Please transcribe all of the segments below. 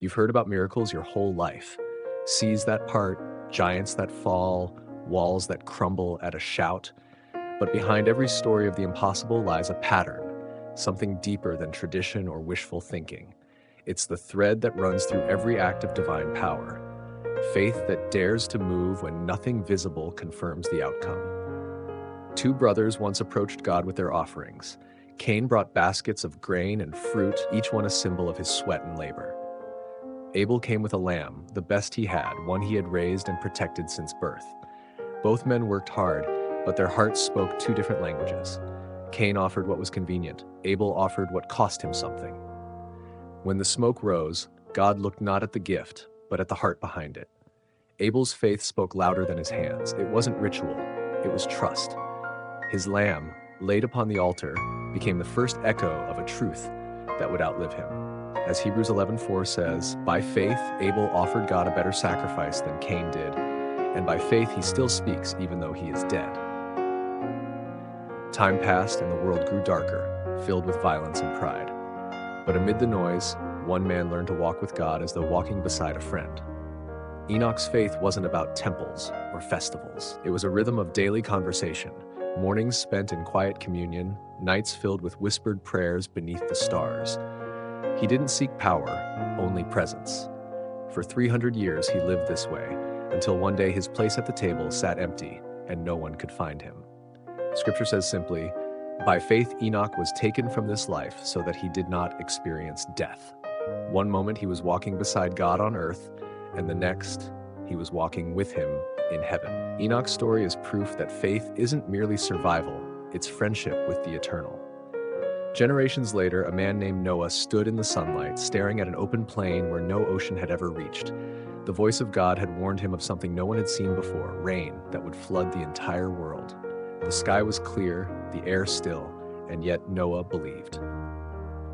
You've heard about miracles your whole life. Seas that part, giants that fall, walls that crumble at a shout. But behind every story of the impossible lies a pattern, something deeper than tradition or wishful thinking. It's the thread that runs through every act of divine power. Faith that dares to move when nothing visible confirms the outcome. Two brothers once approached God with their offerings. Cain brought baskets of grain and fruit, each one a symbol of his sweat and labor. Abel came with a lamb, the best he had, one he had raised and protected since birth. Both men worked hard, but their hearts spoke two different languages. Cain offered what was convenient. Abel offered what cost him something. When the smoke rose, God looked not at the gift, but at the heart behind it. Abel's faith spoke louder than his hands. It wasn't ritual, it was trust. His lamb, laid upon the altar, became the first echo of a truth that would outlive him. As Hebrews 11:4 says, by faith Abel offered God a better sacrifice than Cain did, and by faith he still speaks even though he is dead. Time passed and the world grew darker, filled with violence and pride. But amid the noise, one man learned to walk with God as though walking beside a friend. Enoch's faith wasn't about temples or festivals. It was a rhythm of daily conversation, mornings spent in quiet communion, nights filled with whispered prayers beneath the stars. He didn't seek power, only presence. For 300 years he lived this way, until one day his place at the table sat empty and no one could find him. Scripture says simply, by faith Enoch was taken from this life so that he did not experience death. One moment he was walking beside God on earth, and the next he was walking with him in heaven. Enoch's story is proof that faith isn't merely survival, it's friendship with the eternal. Generations later, a man named Noah stood in the sunlight, staring at an open plain where no ocean had ever reached. The voice of God had warned him of something no one had seen before, rain that would flood the entire world. The sky was clear, the air still, and yet Noah believed.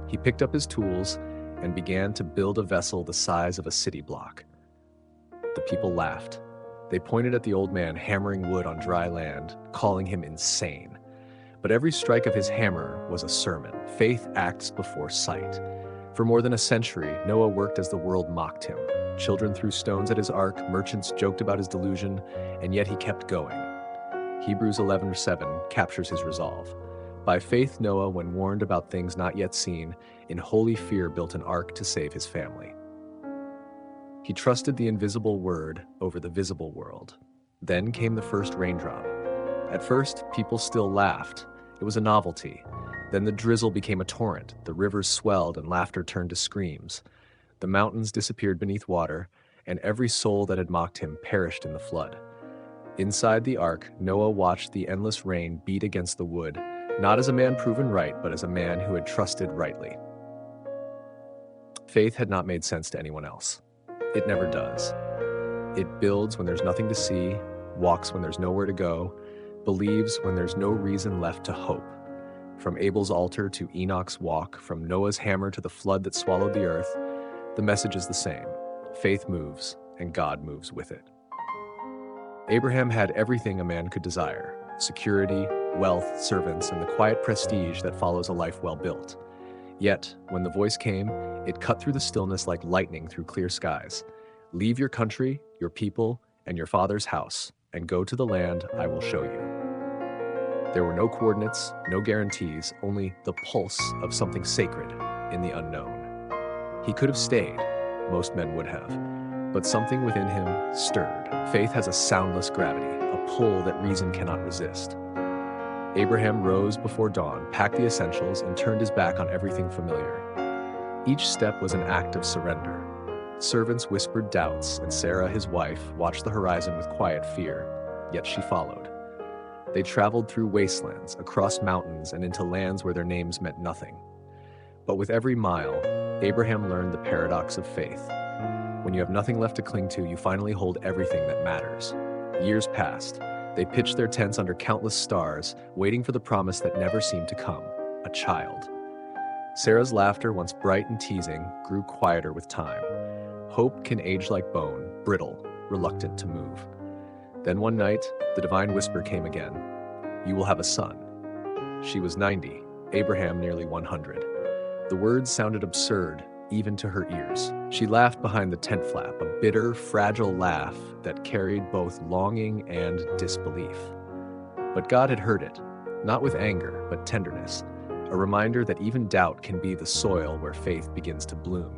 He picked up his tools and began to build a vessel the size of a city block. The people laughed. They pointed at the old man hammering wood on dry land, calling him insane. But every strike of his hammer was a sermon. Faith acts before sight. For more than a century, Noah worked as the world mocked him. Children threw stones at his ark, merchants joked about his delusion, and yet he kept going. Hebrews 11:7 captures his resolve. By faith Noah, when warned about things not yet seen, in holy fear built an ark to save his family. He trusted the invisible word over the visible world. Then came the first raindrop. At first, people still laughed. It was a novelty. Then the drizzle became a torrent. The rivers swelled and laughter turned to screams. The mountains disappeared beneath water, and every soul that had mocked him perished in the flood. Inside the ark, Noah watched the endless rain beat against the wood, not as a man proven right, but as a man who had trusted rightly. Faith had not made sense to anyone else. It never does. It builds when there's nothing to see, walks when there's nowhere to go, believes when there's no reason left to hope. From Abel's altar to Enoch's walk, from Noah's hammer to the flood that swallowed the earth, the message is the same. Faith moves, and God moves with it. Abraham had everything a man could desire: security, wealth, servants, and the quiet prestige that follows a life well built. Yet, when the voice came, it cut through the stillness like lightning through clear skies. Leave your country, your people, and your father's house, and go to the land I will show you. There were no coordinates, no guarantees, only the pulse of something sacred in the unknown. He could have stayed, most men would have, but something within him stirred. Faith has a soundless gravity, a pull that reason cannot resist. Abraham rose before dawn, packed the essentials, and turned his back on everything familiar. Each step was an act of surrender. Servants whispered doubts, and Sarah, his wife, watched the horizon with quiet fear, yet she followed. They traveled through wastelands, across mountains, and into lands where their names meant nothing. But with every mile, Abraham learned the paradox of faith. When you have nothing left to cling to, you finally hold everything that matters. Years passed. They pitched their tents under countless stars, waiting for the promise that never seemed to come: a child. Sarah's laughter, once bright and teasing, grew quieter with time. Hope can age like bone, brittle, reluctant to move. Then one night, the divine whisper came again: "You will have a son." She was 90, Abraham nearly 100. The words sounded absurd, even to her ears. She laughed behind the tent flap, a bitter, fragile laugh that carried both longing and disbelief. But God had heard it, not with anger, but tenderness, a reminder that even doubt can be the soil where faith begins to bloom.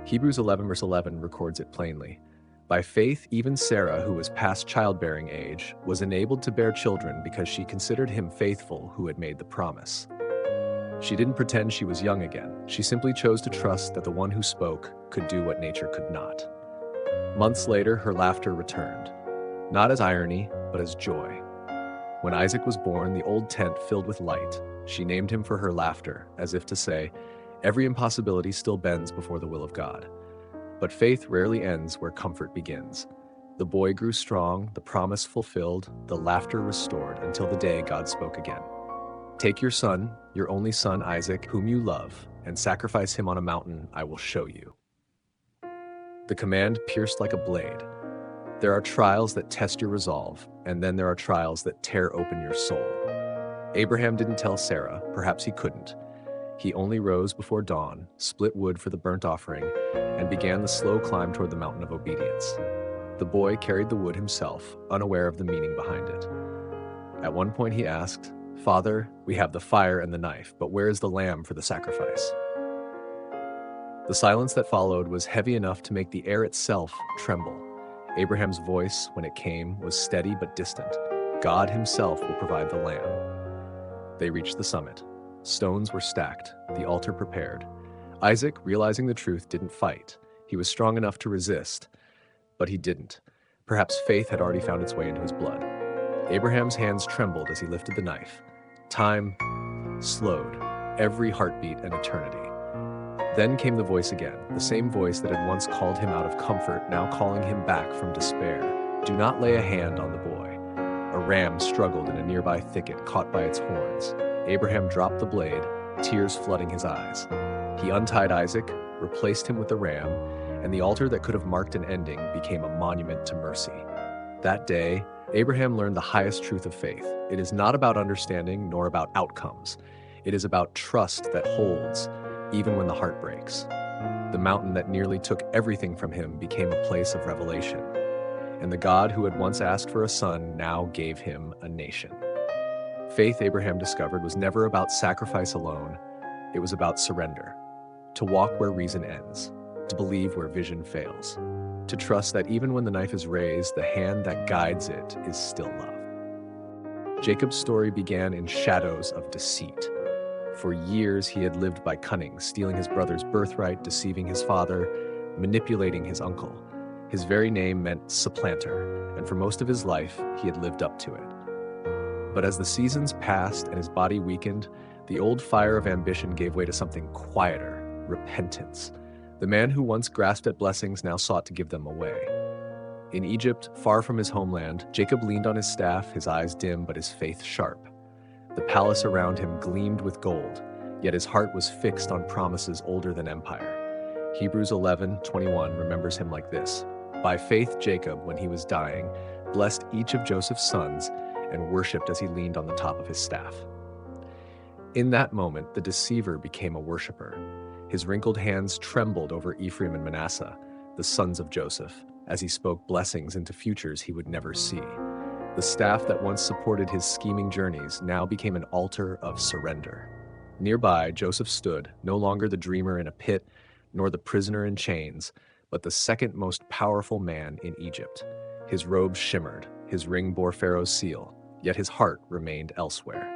Hebrews 11 verse 11 records it plainly. By faith, even Sarah, who was past childbearing age, was enabled to bear children because she considered him faithful who had made the promise. She didn't pretend she was young again. She simply chose to trust that the one who spoke could do what nature could not. Months later, her laughter returned, not as irony, but as joy. When Isaac was born, the old tent filled with light. She named him for her laughter, as if to say, every impossibility still bends before the will of God. But faith rarely ends where comfort begins. The boy grew strong, the promise fulfilled, the laughter restored, until the day God spoke again. Take your son, your only son Isaac, whom you love, and sacrifice him on a mountain I will show you. The command pierced like a blade. There are trials that test your resolve, and then there are trials that tear open your soul. Abraham didn't tell Sarah, perhaps he couldn't. He only rose before dawn, split wood for the burnt offering, and began the slow climb toward the mountain of obedience. The boy carried the wood himself, unaware of the meaning behind it. At one point he asked, "Father, we have the fire and the knife, but where is the lamb for the sacrifice?" The silence that followed was heavy enough to make the air itself tremble. Abraham's voice, when it came, was steady but distant. God himself will provide the lamb. They reached the summit. Stones were stacked, the altar prepared. Isaac, realizing the truth, didn't fight. He was strong enough to resist, but he didn't. Perhaps faith had already found its way into his blood. Abraham's hands trembled as he lifted the knife. Time slowed, every heartbeat an eternity. Then came the voice again, the same voice that had once called him out of comfort, now calling him back from despair. Do not lay a hand on the boy. A ram struggled in a nearby thicket, caught by its horns. Abraham dropped the blade, tears flooding his eyes. He untied Isaac, replaced him with the ram, and the altar that could have marked an ending became a monument to mercy. That day, Abraham learned the highest truth of faith. It is not about understanding nor about outcomes. It is about trust that holds, even when the heart breaks. The mountain that nearly took everything from him became a place of revelation. And the God who had once asked for a son now gave him a nation. Faith, Abraham discovered, was never about sacrifice alone. It was about surrender. To walk where reason ends. To believe where vision fails. To trust that even when the knife is raised, the hand that guides it is still love. Jacob's story began in shadows of deceit. For years he had lived by cunning, stealing his brother's birthright, deceiving his father, manipulating his uncle. His very name meant supplanter, and for most of his life he had lived up to it. But as the seasons passed and his body weakened, the old fire of ambition gave way to something quieter, repentance. The man who once grasped at blessings now sought to give them away. In Egypt, far from his homeland, Jacob leaned on his staff, his eyes dim but his faith sharp. The palace around him gleamed with gold, yet his heart was fixed on promises older than empire. Hebrews 11:21 remembers him like this. By faith Jacob, when he was dying, blessed each of Joseph's sons and worshipped as he leaned on the top of his staff. In that moment, the deceiver became a worshiper. His wrinkled hands trembled over Ephraim and Manasseh, the sons of Joseph, as he spoke blessings into futures he would never see. The staff that once supported his scheming journeys now became an altar of surrender. Nearby, Joseph stood, no longer the dreamer in a pit, nor the prisoner in chains, but the second most powerful man in Egypt. His robes shimmered, his ring bore Pharaoh's seal, yet his heart remained elsewhere.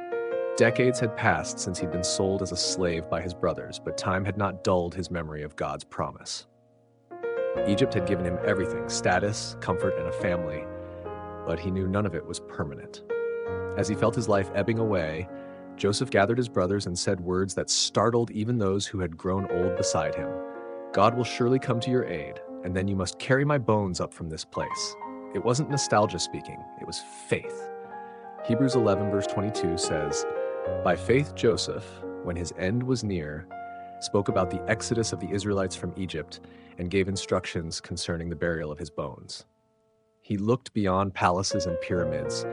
Decades had passed since he'd been sold as a slave by his brothers, but time had not dulled his memory of God's promise. Egypt had given him everything, status, comfort, and a family, but he knew none of it was permanent. As he felt his life ebbing away, Joseph gathered his brothers and said words that startled even those who had grown old beside him. God will surely come to your aid, and then you must carry my bones up from this place. It wasn't nostalgia speaking, it was faith. Hebrews 11 verse 22 says, by faith Joseph, when his end was near, spoke about the exodus of the Israelites from Egypt and gave instructions concerning the burial of his bones. He looked beyond palaces and pyramids,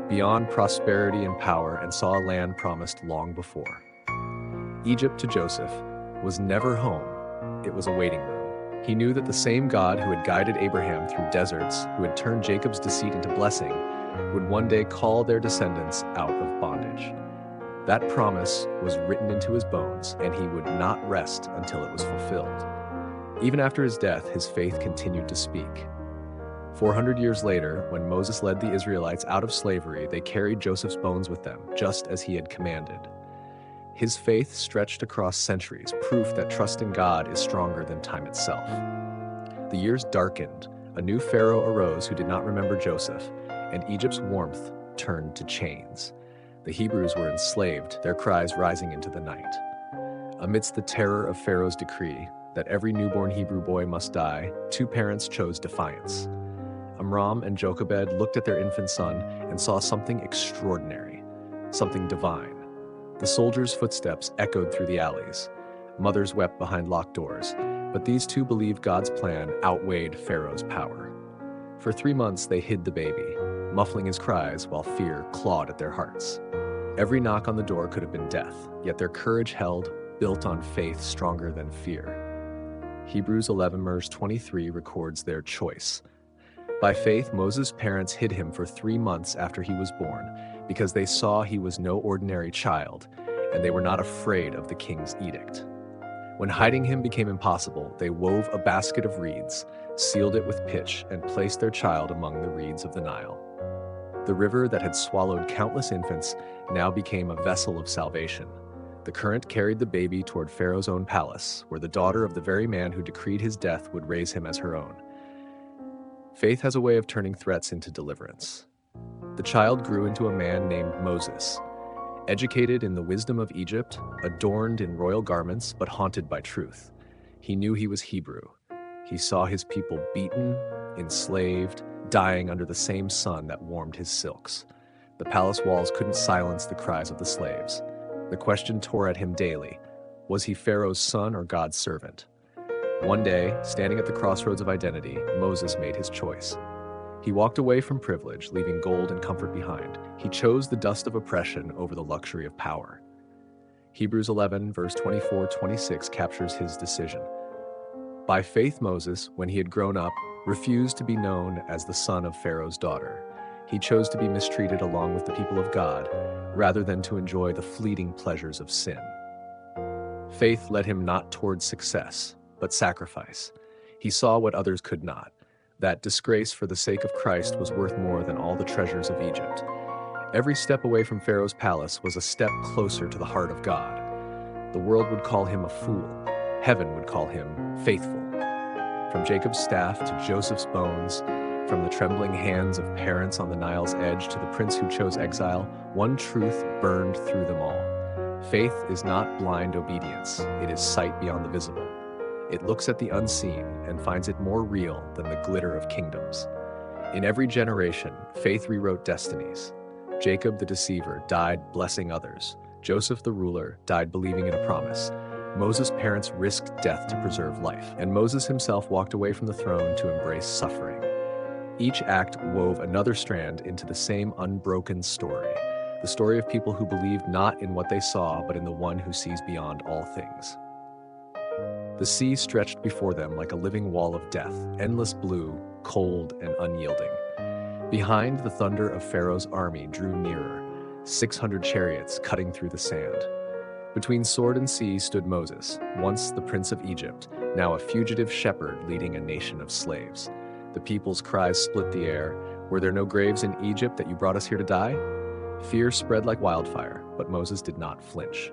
beyond prosperity and power, and saw a land promised long before. Egypt to Joseph was never home, it was a waiting room. He knew that the same God who had guided Abraham through deserts, who had turned Jacob's deceit into blessing, would one day call their descendants out of bondage. That promise was written into his bones, and he would not rest until it was fulfilled. Even after his death, his faith continued to speak. 400 years later, when Moses led the Israelites out of slavery, they carried Joseph's bones with them, just as he had commanded. His faith stretched across centuries, proof that trust in God is stronger than time itself. The years darkened. A new Pharaoh arose who did not remember Joseph, and Egypt's warmth turned to chains. The Hebrews were enslaved, their cries rising into the night. Amidst the terror of Pharaoh's decree that every newborn Hebrew boy must die, two parents chose defiance. Amram and Jochebed looked at their infant son and saw something extraordinary, something divine. The soldiers' footsteps echoed through the alleys. Mothers wept behind locked doors, but these two believed God's plan outweighed Pharaoh's power. For 3 months they hid the baby, muffling his cries while fear clawed at their hearts. Every knock on the door could have been death, yet their courage held, built on faith stronger than fear. Hebrews 11 verse 23 records their choice. By faith, Moses' parents hid him for 3 months after he was born, because they saw he was no ordinary child, and they were not afraid of the king's edict. When hiding him became impossible, they wove a basket of reeds, sealed it with pitch, and placed their child among the reeds of the Nile. The river that had swallowed countless infants now became a vessel of salvation. The current carried the baby toward Pharaoh's own palace, where the daughter of the very man who decreed his death would raise him as her own. Faith has a way of turning threats into deliverance. The child grew into a man named Moses, educated in the wisdom of Egypt, adorned in royal garments, but haunted by truth. He knew he was Hebrew. He saw his people beaten, enslaved, dying under the same sun that warmed his silks. The palace walls couldn't silence the cries of the slaves. The question tore at him daily: was he Pharaoh's son or God's servant? One day, standing at the crossroads of identity, Moses made his choice. He walked away from privilege, leaving gold and comfort behind. He chose the dust of oppression over the luxury of power. Hebrews 11, verse 24-26 captures his decision. By faith, Moses, when he had grown up, refused to be known as the son of Pharaoh's daughter. He chose to be mistreated along with the people of God, rather than to enjoy the fleeting pleasures of sin. Faith led him not toward success, but sacrifice. He saw what others could not. That disgrace for the sake of Christ was worth more than all the treasures of Egypt. Every step away from Pharaoh's palace was a step closer to the heart of God. The world would call him a fool. Heaven would call him faithful. From Jacob's staff to Joseph's bones, from the trembling hands of parents on the Nile's edge to the prince who chose exile, one truth burned through them all. Faith is not blind obedience. It is sight beyond the visible. It looks at the unseen and finds it more real than the glitter of kingdoms. In every generation, faith rewrote destinies. Jacob the deceiver died blessing others. Joseph the ruler died believing in a promise. Moses' parents risked death to preserve life, and Moses himself walked away from the throne to embrace suffering. Each act wove another strand into the same unbroken story, the story of people who believed not in what they saw, but in the one who sees beyond all things. The sea stretched before them like a living wall of death, endless blue, cold, and unyielding. Behind, the thunder of Pharaoh's army drew nearer, 600 chariots cutting through the sand. Between sword and sea stood Moses, once the prince of Egypt, now a fugitive shepherd leading a nation of slaves. The people's cries split the air. Were there no graves in Egypt that you brought us here to die? Fear spread like wildfire, but Moses did not flinch.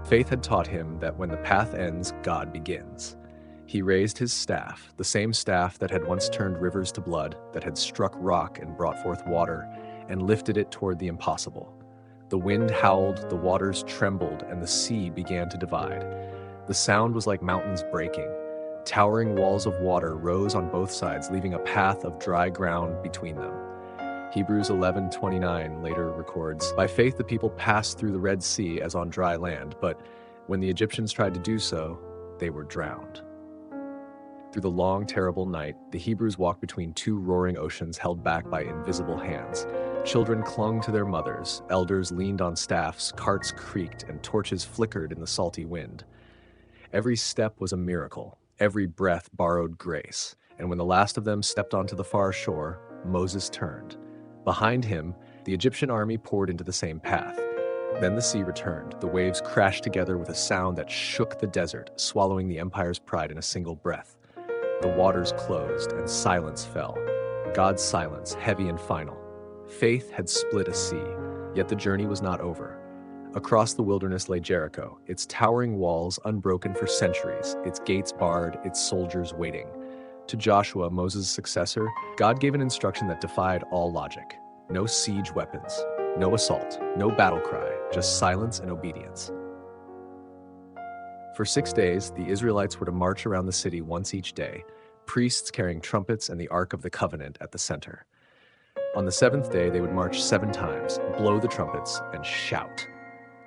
Faith had taught him that when the path ends, God begins. He raised his staff, the same staff that had once turned rivers to blood, that had struck rock and brought forth water, and lifted it toward the impossible. The wind howled, the waters trembled, and the sea began to divide. The sound was like mountains breaking. Towering walls of water rose on both sides, leaving a path of dry ground between them. Hebrews 11:29 later records, "By faith the people passed through the Red Sea as on dry land, but when the Egyptians tried to do so, they were drowned." Through the long, terrible night, the Hebrews walked between two roaring oceans held back by invisible hands. Children clung to their mothers, elders leaned on staffs, carts creaked, and torches flickered in the salty wind. Every step was a miracle. Every breath borrowed grace, and when the last of them stepped onto the far shore, Moses turned. Behind him, the Egyptian army poured into the same path. Then the sea returned. The waves crashed together with a sound that shook the desert, swallowing the empire's pride in a single breath. The waters closed, and silence fell. God's silence, heavy and final. Faith had split a sea, yet the journey was not over. Across the wilderness lay Jericho, its towering walls unbroken for centuries, its gates barred, its soldiers waiting. To Joshua, Moses' successor, God gave an instruction that defied all logic. No siege weapons, no assault, no battle cry, just silence and obedience. For 6 days, the Israelites were to march around the city once each day, priests carrying trumpets and the Ark of the Covenant at the center. On the 7th day, they would march 7 times, blow the trumpets, and shout.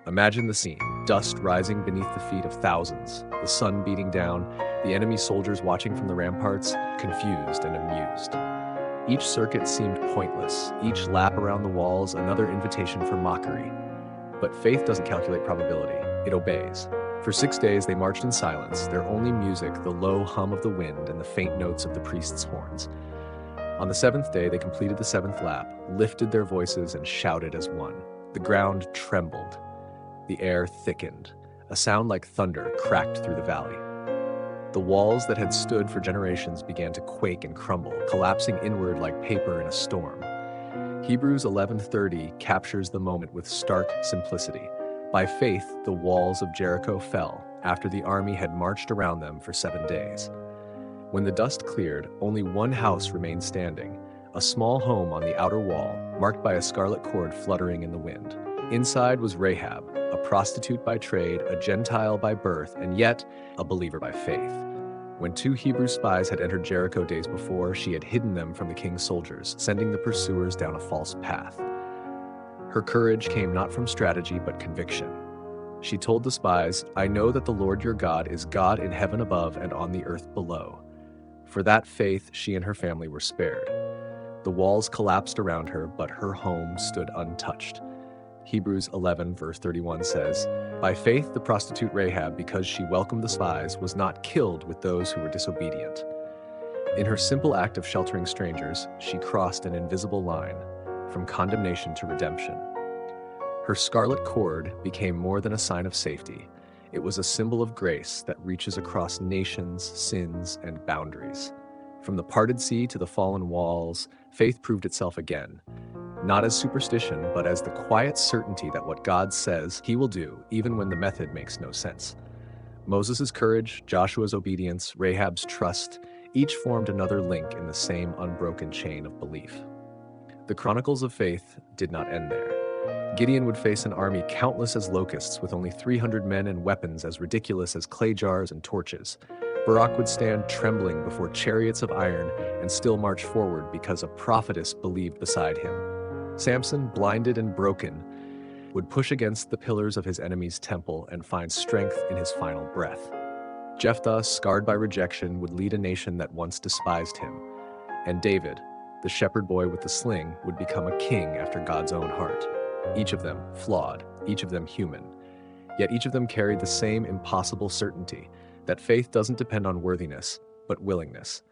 Imagine the scene, dust rising beneath the feet of thousands, the sun beating down, the enemy soldiers watching from the ramparts, confused and amused. Each circuit seemed pointless, each lap around the walls another invitation for mockery. But faith doesn't calculate probability, it obeys. For 6 days they marched in silence, their only music the low hum of the wind and the faint notes of the priest's horns. On the 7th day they completed the 7th lap, lifted their voices and shouted as one. The ground trembled. The air thickened. A sound like thunder cracked through the valley. The walls that had stood for generations began to quake and crumble, collapsing inward like paper in a storm. Hebrews 11:30 captures the moment with stark simplicity. By faith, the walls of Jericho fell after the army had marched around them for 7 days. When the dust cleared, only one house remained standing, a small home on the outer wall, marked by a scarlet cord fluttering in the wind. Inside was Rahab, a prostitute by trade, a Gentile by birth, and yet a believer by faith. When 2 Hebrew spies had entered Jericho days before, she had hidden them from the king's soldiers, sending the pursuers down a false path. Her courage came not from strategy but conviction. She told the spies, "I know that the Lord your God is God in heaven above and on the earth below." For that faith, she and her family were spared. The walls collapsed around her, but her home stood untouched. Hebrews 11 verse 31 says, "By faith the prostitute Rahab, because she welcomed the spies, was not killed with those who were disobedient." In her simple act of sheltering strangers, she crossed an invisible line, from condemnation to redemption. Her scarlet cord became more than a sign of safety. It was a symbol of grace that reaches across nations, sins, and boundaries. From the parted sea to the fallen walls, faith proved itself again. Not as superstition, but as the quiet certainty that what God says he will do, even when the method makes no sense. Moses' courage, Joshua's obedience, Rahab's trust, each formed another link in the same unbroken chain of belief. The chronicles of faith did not end there. Gideon would face an army countless as locusts with only 300 men and weapons as ridiculous as clay jars and torches. Barak would stand trembling before chariots of iron and still march forward because a prophetess believed beside him. Samson, blinded and broken, would push against the pillars of his enemy's temple and find strength in his final breath. Jephthah, scarred by rejection, would lead a nation that once despised him. And David, the shepherd boy with the sling, would become a king after God's own heart. Each of them flawed, each of them human. Yet each of them carried the same impossible certainty that faith doesn't depend on worthiness, but willingness.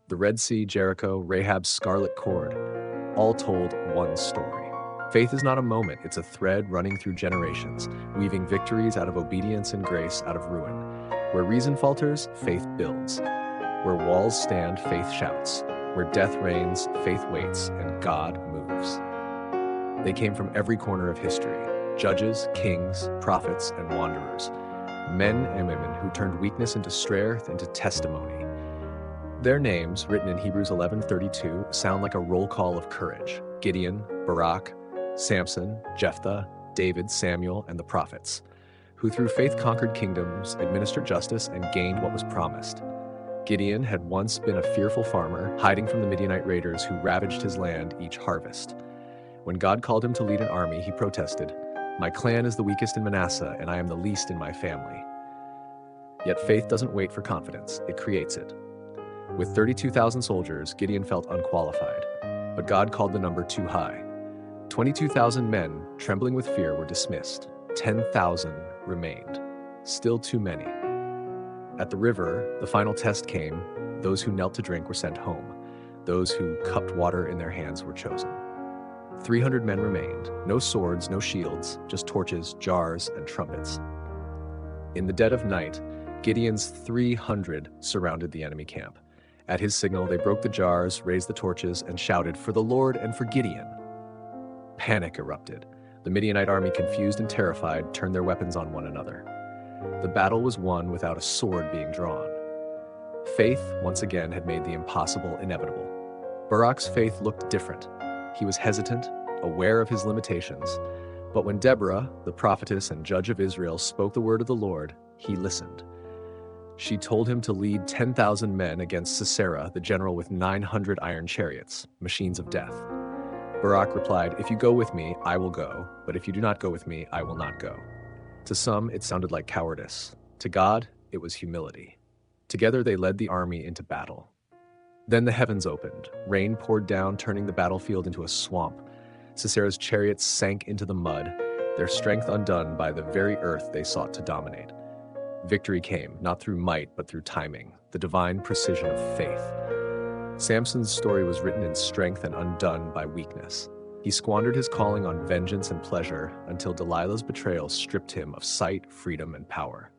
The Red Sea, Jericho, Rahab's scarlet cord, all told one story. Faith is not a moment, it's a thread running through generations, weaving victories out of obedience and grace out of ruin. Where reason falters, faith builds. Where walls stand, faith shouts. Where death reigns, faith waits, and God moves. They came from every corner of history, judges, kings, prophets, and wanderers. Men and women who turned weakness into strength and into testimony. Their names, written in Hebrews 11:32, sound like a roll call of courage. Gideon, Barak, Samson, Jephthah, David, Samuel, and the prophets, who through faith conquered kingdoms, administered justice, and gained what was promised. Gideon had once been a fearful farmer, hiding from the Midianite raiders who ravaged his land each harvest. When God called him to lead an army, he protested, "My clan is the weakest in Manasseh, and I am the least in my family." Yet faith doesn't wait for confidence, it creates it. With 32,000 soldiers, Gideon felt unqualified, but God called the number too high. 22,000 men, trembling with fear, were dismissed. 10,000 remained. Still too many. At the river, the final test came. Those who knelt to drink were sent home. Those who cupped water in their hands were chosen. 300 men remained. No swords, no shields, just torches, jars, and trumpets. In the dead of night, Gideon's 300 surrounded the enemy camp. At his signal, they broke the jars, raised the torches, and shouted, "For the Lord and for Gideon." Panic erupted. The Midianite army, confused and terrified, turned their weapons on one another. The battle was won without a sword being drawn. Faith, once again, had made the impossible inevitable. Barak's faith looked different. He was hesitant, aware of his limitations. But when Deborah, the prophetess and judge of Israel, spoke the word of the Lord, he listened. She told him to lead 10,000 men against Sisera, the general with 900 iron chariots, machines of death. Barak replied, "If you go with me, I will go, but if you do not go with me, I will not go." To some, it sounded like cowardice. To God, it was humility. Together they led the army into battle. Then the heavens opened. Rain poured down, turning the battlefield into a swamp. Sisera's chariots sank into the mud, their strength undone by the very earth they sought to dominate. Victory came, not through might, but through timing, the divine precision of faith. Samson's story was written in strength and undone by weakness. He squandered his calling on vengeance and pleasure until Delilah's betrayal stripped him of sight, freedom, and power.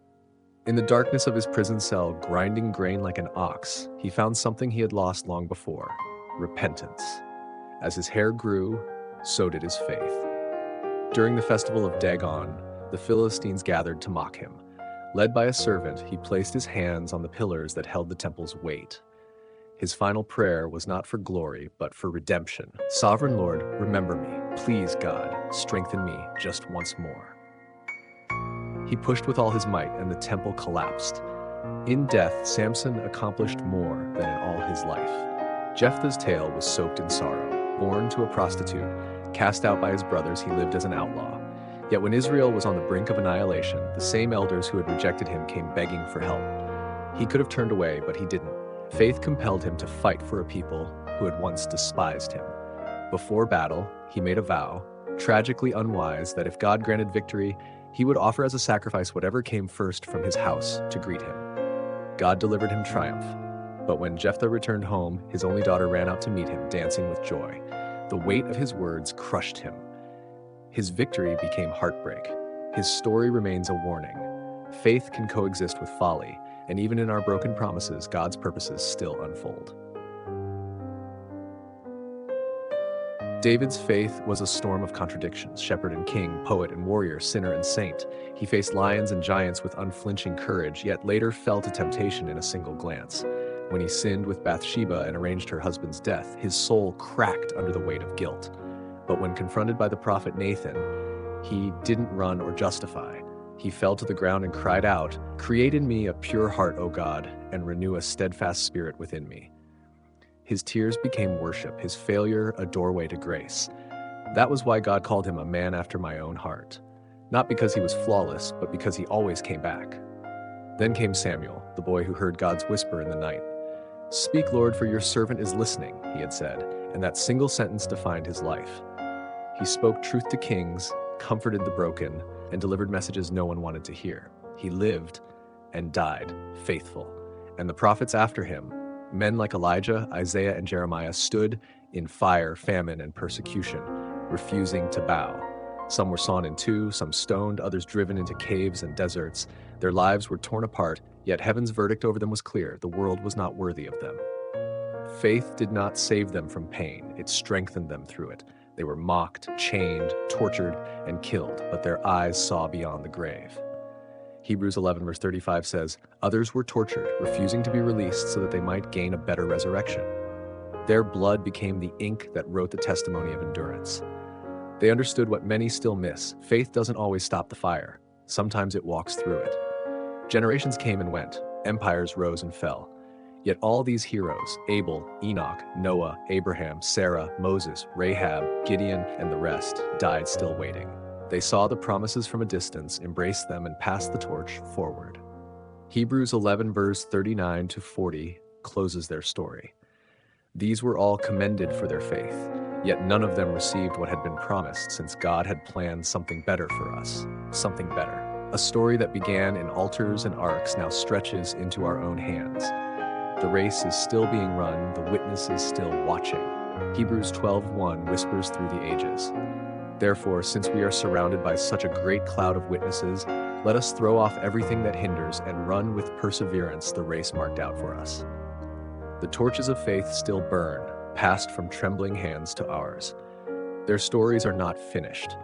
In the darkness of his prison cell, grinding grain like an ox, he found something he had lost long before: repentance. As his hair grew, so did his faith. During the festival of Dagon, the Philistines gathered to mock him. Led by a servant, he placed his hands on the pillars that held the temple's weight. His final prayer was not for glory, but for redemption. "Sovereign Lord, remember me. Please, God, strengthen me just once more." He pushed with all his might, and the temple collapsed. In death, Samson accomplished more than in all his life. Jephthah's tale was soaked in sorrow. Born to a prostitute, cast out by his brothers, he lived as an outlaw. Yet when Israel was on the brink of annihilation, the same elders who had rejected him came begging for help. He could have turned away, but he didn't. Faith compelled him to fight for a people who had once despised him. Before battle, he made a vow, tragically unwise, that if God granted victory, he would offer as a sacrifice whatever came first from his house to greet him. God delivered him triumph. But when Jephthah returned home, his only daughter ran out to meet him, dancing with joy. The weight of his words crushed him. His victory became heartbreak. His story remains a warning. Faith can coexist with folly, and even in our broken promises, God's purposes still unfold. David's faith was a storm of contradictions: shepherd and king, poet and warrior, sinner and saint. He faced lions and giants with unflinching courage, yet later fell to temptation in a single glance. When he sinned with Bathsheba and arranged her husband's death, his soul cracked under the weight of guilt. But when confronted by the prophet Nathan, he didn't run or justify. He fell to the ground and cried out, "Create in me a pure heart, O God, and renew a steadfast spirit within me." His tears became worship, his failure a doorway to grace. That was why God called him a man after my own heart. Not because he was flawless, but because he always came back. Then came Samuel, the boy who heard God's whisper in the night. "Speak, Lord, for your servant is listening," he had said, and that single sentence defined his life. He spoke truth to kings, comforted the broken, and delivered messages no one wanted to hear. He lived and died faithful. And the prophets after him, men like Elijah, Isaiah, and Jeremiah, stood in fire, famine, and persecution, refusing to bow. Some were sawn in two, some stoned, others driven into caves and deserts. Their lives were torn apart, yet heaven's verdict over them was clear: the world was not worthy of them. Faith did not save them from pain, it strengthened them through it. They were mocked, chained, tortured, and killed, but their eyes saw beyond the grave. Hebrews 11 verse 35 says, "Others were tortured, refusing to be released so that they might gain a better resurrection. Their blood became the ink that wrote the testimony of endurance." They understood what many still miss: faith doesn't always stop the fire. Sometimes it walks through it. Generations came and went, empires rose and fell. Yet all these heroes, Abel, Enoch, Noah, Abraham, Sarah, Moses, Rahab, Gideon, and the rest, died still waiting. They saw the promises from a distance, embraced them, and passed the torch forward. Hebrews 11 verse 39 to 40 closes their story. These were all commended for their faith, yet none of them received what had been promised, since God had planned something better for us, something better. A A story that began in altars and arcs now stretches into our own hands. The race is still being run, the witness is still watching. Hebrews 12:1 whispers through the ages. Therefore, since we are surrounded by such a great cloud of witnesses, let us throw off everything that hinders and run with perseverance the race marked out for us. The torches of faith still burn, passed from trembling hands to ours. Their stories are not finished.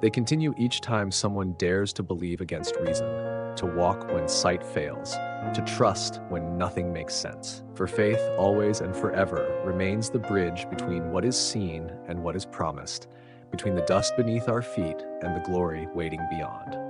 They continue each time someone dares to believe against reason, to walk when sight fails, to trust when nothing makes sense. For faith, always and forever, remains the bridge between what is seen and what is promised, between the dust beneath our feet and the glory waiting beyond.